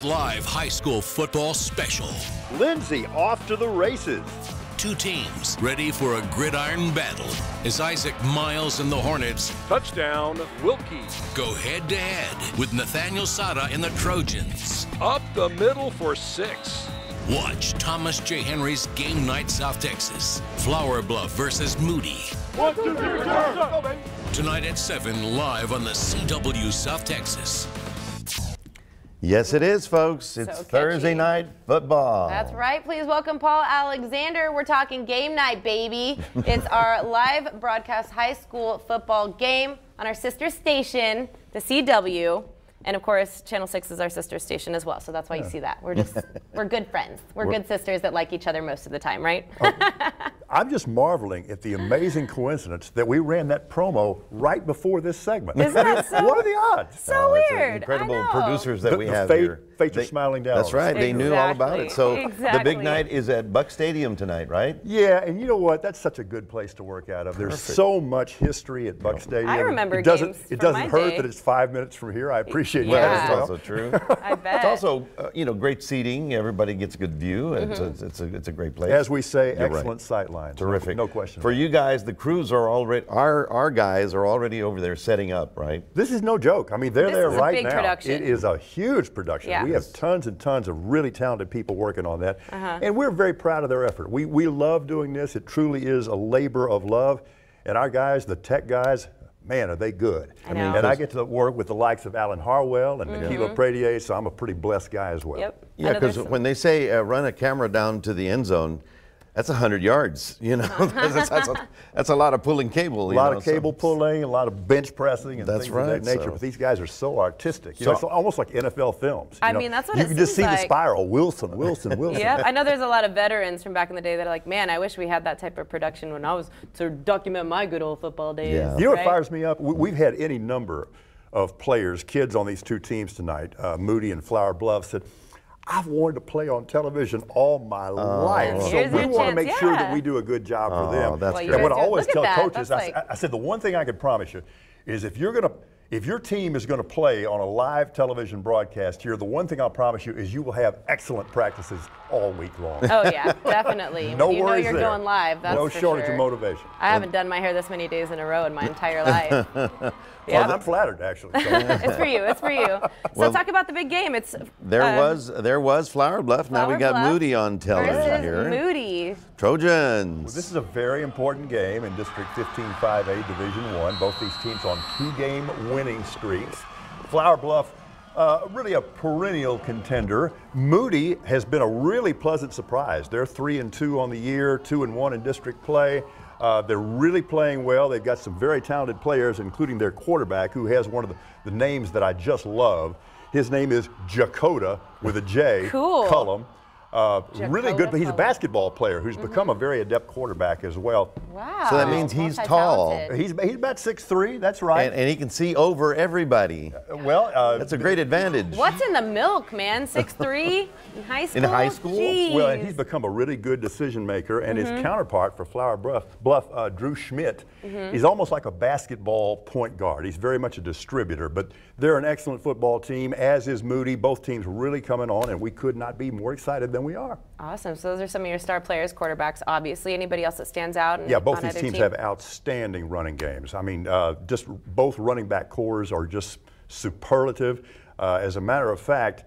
live high school football special. Lindsay off to the races. Two teams ready for a gridiron battle as Isaac Miles and the Hornets Touchdown, Wilkie. go head-to-head with Nathaniel Sada and the Trojans. Up the middle for 6. Watch Thomas J. Henry's Game Night South Texas. Flower Bluff versus Moody. 1, 2, 3, go, baby. Tonight at 7, live on the CW South Texas. Yes, it is, folks. It's catchy. Thursday night football. That's right. Please welcome Paul Alexander. We're talking game night, baby. It's our live broadcast high school football game on our sister station, the CW. And of course, Channel 6 is our sister station as well. So that's why you see that. We're good friends. We're good sisters that like each other most of the time, right? I'm just marveling at the amazing coincidence that we ran that promo right before this segment. Isn't that so? What are the odds? So It's weird. incredible I know. producers that we have fate, here. Fates are smiling down. That's right. They knew all about it. So the Exactly. big night is at Buck Stadium tonight, right? Yeah, and you know what? That's such a good place to work out of. There's so much history at Buck Stadium. I remember it doesn't, games It from doesn't my hurt day. that it's 5 minutes from here. I appreciate Yeah. that That's as well. also true. I bet. It's also, great seating. Everybody gets a good view. It's a great place. As we say, You're right. excellent sight lines. Terrific. No question. For you guys, the crews are already, our guys are already over there setting up, right? This is no joke. I mean, they're This there is a right big now. production. It is a huge production. Yeah. We have tons and tons of really talented people working on that. And we're very proud of their effort. We love doing this. It truly is a labor of love. And our guys, the tech guys, man, are they good. I know. And I get to work with the likes of Alan Harwell and Nikhila Pradier, so I'm a pretty blessed guy as well. Yep. I Yeah, know because there's- when they say run a camera down to the end zone, that's 100 yards. That's a lot of pulling cable. A lot of cable pulling, a lot of bench pressing, and That's things of that right, nature. so- But these guys are so artistic. You know, it's almost like NFL films. I You know, mean, that's what you it can just see seems the like. spiral. Wilson. Yep, I know there's a lot of veterans from back in the day that are like, man, I wish we had that type of production when I was to document my good old football days. Yeah. You know what right? fires me up? We've had any number of players, kids on these two teams tonight, Moody and Flower Bluff, said, I've wanted to play on television all my life. So Here's we your want to chance, make sure yeah. that we do a good job for them. that's Well, great. you And what I guys do- always look at tell that. coaches, That's I said the one thing I can promise you is if your team is going to play on a live television broadcast here, the one thing I'll promise you is you will have excellent practices all week long. Oh yeah, definitely. No you know worries you're there. going live. That's No for shortage sure. of motivation. I haven't done my hair this many days in a row in my entire life. Well, I'm flattered, actually. So. It's for you. It's for you. So talk about the big game. It's There was Flower Bluff. Now we Flower got Bluff Moody on television versus here. Moody. Trojans. This is a very important game in District 15-5A Division 1. Both these teams on 2-game winning streaks. Flower Bluff, really a perennial contender. Moody has been a really pleasant surprise. They're 3-2 on the year, 2-1 in district play. They're really playing well. They've got some very talented players, including their quarterback, who has one of the names that I just love. His name is Jacoda with a J. Cool. Cullum. Really good, but he's a Cullum. basketball player who's become a very adept quarterback as well. Wow. So that means he's tall. Multi-talented. He's about 6'3", that's right. And he can see over everybody. Well, That's a great advantage. What's in the milk, man? 6'3" in high school? In high school? Jeez. well, and he's become a really good decision maker, and his counterpart for Flower Bluff, Drew Schmidt, he's almost like a basketball point guard. He's very much a distributor, but they're an excellent football team, as is Moody. Both teams really coming on, and we could not be more excited than we are. Awesome. So those are some of your star players, quarterbacks, obviously. Anybody else that stands out? Yeah, both on these either teams team? have outstanding running games. I mean, just both running back cores are just superlative. As a matter of fact,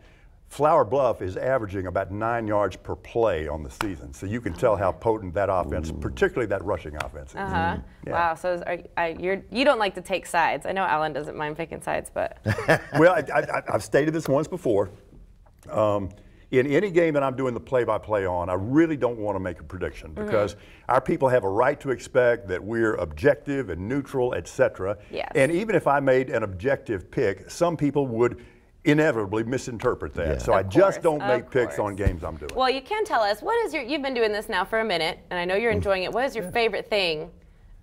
Flower Bluff is averaging about 9 yards per play on the season. So you can tell how potent that offense, particularly that rushing offense is. Yeah. Wow. So you don't like to take sides. I know Alan doesn't mind picking sides, but Well, I've stated this once before. In any game that I'm doing the play-by-play on, I really don't want to make a prediction because our people have a right to expect that we're objective and neutral, etc. Yes. And even if I made an objective pick, some people would inevitably misinterpret that. Yeah. So I Of just course, don't of make picks course. on games I'm doing. well, you can tell us you've been doing this now for a minute, and I know you're enjoying it. What is your favorite thing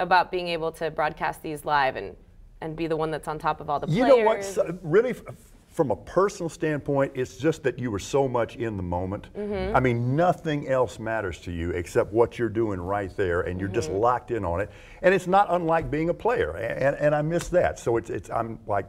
about being able to broadcast these live and be the one that's on top of all the You players? know what? Really, from a personal standpoint, it's just that you were so much in the moment. I mean, nothing else matters to you except what you're doing right there, and you're just locked in on it. And it's not unlike being a player, and I miss that. So I'm like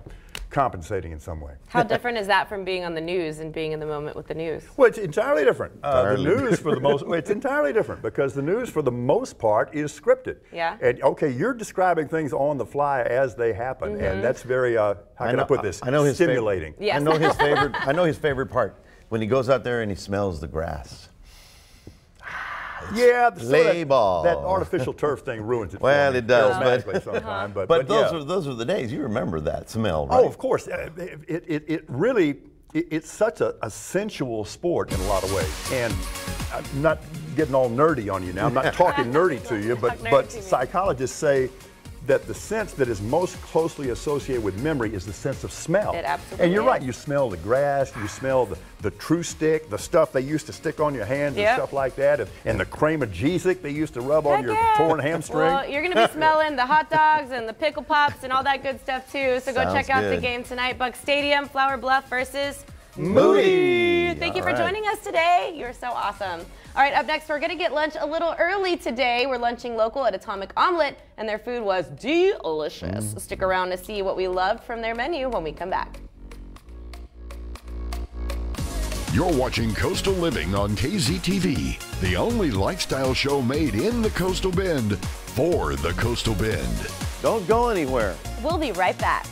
compensating in some way. How different is that from being on the news and being in the moment with the news? Well, it's entirely different. The news for the most, it's entirely different because the news for the most part is scripted. Yeah. And okay, you're describing things on the fly as they happen, and that's very, how can I put this? I know his stimulating. Yes. I know his favorite. I know his favorite part when he goes out there and he smells the grass. Yeah, Play ball. That artificial turf thing ruins it. Well, for me it does, charismatically sometime, But yeah. those were the days. You remember that smell, right? Oh, of course. It really, it's such a sensual sport in a lot of ways. And I'm not getting all nerdy on you now. I'm not talking nerdy to you, but psychologists say that the sense that is most closely associated with memory is the sense of smell. It absolutely And you're is. right, you smell the grass, you smell the true stick, the stuff they used to stick on your hands and stuff like that, and the cream of Jesus they used to rub on your torn hamstring. Well, you're going to be smelling the hot dogs and the pickle pops and all that good stuff too. So go Sounds check out the good. game tonight. Buck Stadium, Flower Bluff versus Moody. Thank you for All right. joining us today. You're so awesome. All right, up next, we're going to get lunch a little early today. We're lunching local at Atomic Omelet, and their food was delicious. Stick around to see what we loved from their menu when we come back. You're watching Coastal Living on KZTV, the only lifestyle show made in the Coastal Bend for the Coastal Bend. Don't go anywhere. We'll be right back.